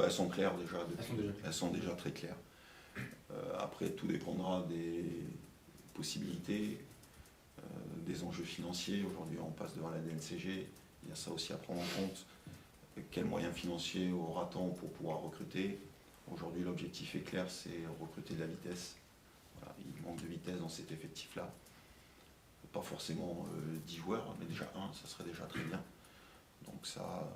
Elles sont claires déjà. Elles sont déjà très claires. Après, tout dépendra des possibilités, des enjeux financiers. Aujourd'hui, on passe devant la DNCG. Il y a ça aussi à prendre en compte. Quels moyens financiers aura-t-on pour pouvoir recruter? Aujourd'hui, l'objectif est clair, c'est recruter de la vitesse. Voilà, il manque de vitesse dans cet effectif-là. Pas forcément 10 joueurs, mais déjà un, ça serait déjà très bien. Donc ça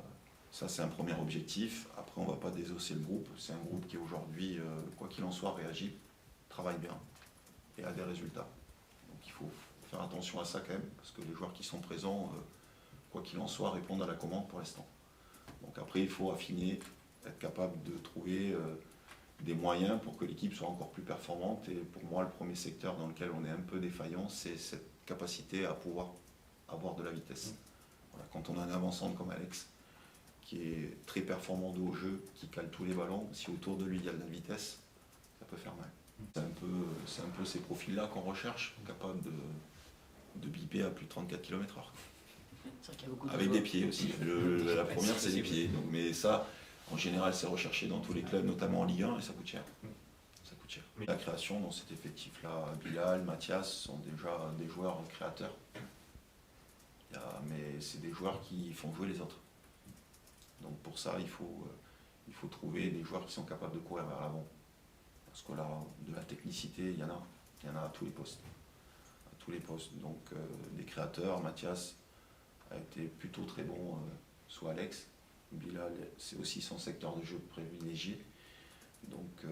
c'est un premier objectif. Après, on ne va pas désosser le groupe. C'est un groupe qui aujourd'hui, quoi qu'il en soit, réagit, travaille bien et a des résultats. Donc il faut faire attention à ça quand même, parce que les joueurs qui sont présents, quoi qu'il en soit, répondent à la commande pour l'instant. Donc après, il faut affiner, être capable de trouver des moyens pour que l'équipe soit encore plus performante. Et pour moi, le premier secteur dans lequel on est un peu défaillant, c'est cette capacité à pouvoir avoir de la vitesse. Voilà, quand on a un avant-centre comme Alex, qui est très performant de haut jeu, qui cale tous les ballons, si autour de lui il y a de la vitesse, ça peut faire mal. C'est un peu ces profils-là qu'on recherche, capables de biper à plus de 34 km/h. Avec des pieds aussi. La première, c'est les pieds. Donc, mais ça, en général, c'est recherché dans tous les clubs, notamment en Ligue 1, et ça coûte cher. Ça coûte cher. La création dans cet effectif-là, Bilal, Mathias sont déjà des joueurs créateurs. Mais c'est des joueurs qui font jouer les autres. Donc pour ça, il faut trouver des joueurs qui sont capables de courir vers l'avant. Parce que là, de la technicité, il y en a à tous les postes. À tous les postes. Donc des créateurs, Mathias a été plutôt très bon sous Alex. Bilal, c'est aussi son secteur de jeu privilégié. Donc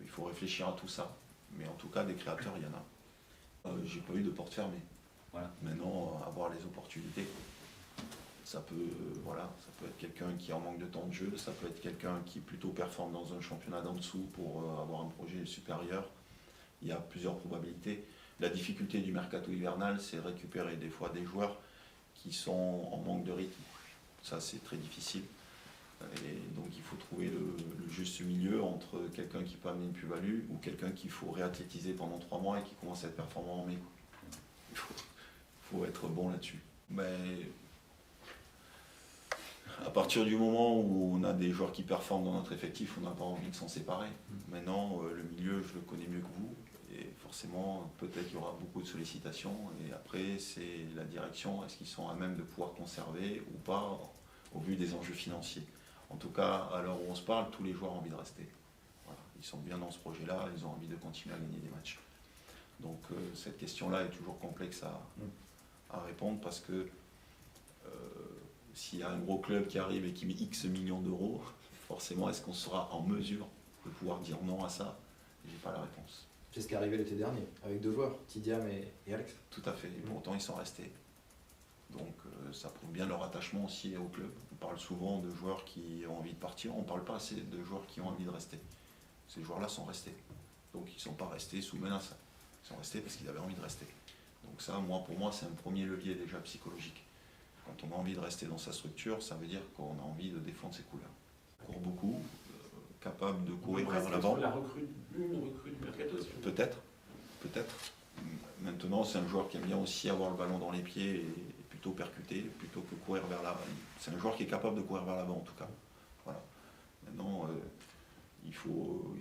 il faut réfléchir à tout ça. Mais en tout cas, des créateurs, il y en a. J'ai pas eu de porte fermée. Voilà. Maintenant, avoir les opportunités. Ça peut être quelqu'un qui est en manque de temps de jeu, ça peut être quelqu'un qui plutôt performe dans un championnat d'en dessous pour avoir un projet supérieur. Il y a plusieurs probabilités. La difficulté du mercato hivernal, c'est récupérer des fois des joueurs qui sont en manque de rythme. Ça, c'est très difficile. Et donc, il faut trouver le juste milieu entre quelqu'un qui peut amener une plus-value ou quelqu'un qu'il faut réathlétiser pendant 3 mois et qui commence à être performant en mai. Il faut être bon là-dessus. Mais à partir du moment où on a des joueurs qui performent dans notre effectif, on n'a pas envie de s'en séparer. Maintenant, le milieu, je le connais mieux que vous. Et forcément, peut-être qu'il y aura beaucoup de sollicitations. Et après, c'est la direction. Est-ce qu'ils sont à même de pouvoir conserver ou pas, au vu des enjeux financiers? En tout cas, à l'heure où on se parle, tous les joueurs ont envie de rester. Voilà. Ils sont bien dans ce projet-là, ils ont envie de continuer à gagner des matchs. Donc cette question-là est toujours complexe à répondre parce que s'il y a un gros club qui arrive et qui met X millions d'euros, forcément, est-ce qu'on sera en mesure de pouvoir dire non à ça? J'ai pas la réponse. C'est ce qui est arrivé l'été dernier, avec 2 joueurs, Tidiam et Alex. Tout à fait, et pourtant ils sont restés. Donc ça prouve bien leur attachement aussi au club. On parle souvent de joueurs qui ont envie de partir, on ne parle pas assez de joueurs qui ont envie de rester. Ces joueurs-là sont restés. Donc ils ne sont pas restés sous menace. Ils sont restés parce qu'ils avaient envie de rester. Donc ça, pour moi, c'est un premier levier déjà psychologique. Quand on a envie de rester dans sa structure, ça veut dire qu'on a envie de défendre ses couleurs. On court beaucoup, capable de courir vers l'avant. Une recrue du mercato aussi. Peut-être. Maintenant, c'est un joueur qui aime bien aussi avoir le ballon dans les pieds et plutôt percuter, plutôt que courir vers l'avant. C'est un joueur qui est capable de courir vers l'avant, en tout cas. Voilà. Maintenant, il faut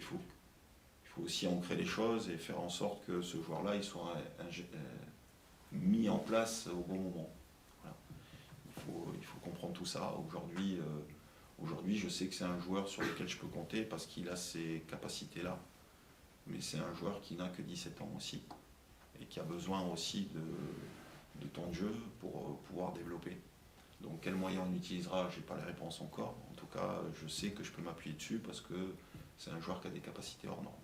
aussi ancrer les choses et faire en sorte que ce joueur-là il soit mis en place au bon moment. Voilà. Il faut comprendre tout ça. Aujourd'hui, je sais que c'est un joueur sur lequel je peux compter parce qu'il a ces capacités-là. Mais c'est un joueur qui n'a que 17 ans aussi et qui a besoin aussi de temps de jeu pour pouvoir développer. Donc quels moyens on utilisera, je n'ai pas la réponse encore. En tout cas, je sais que je peux m'appuyer dessus parce que c'est un joueur qui a des capacités hors normes.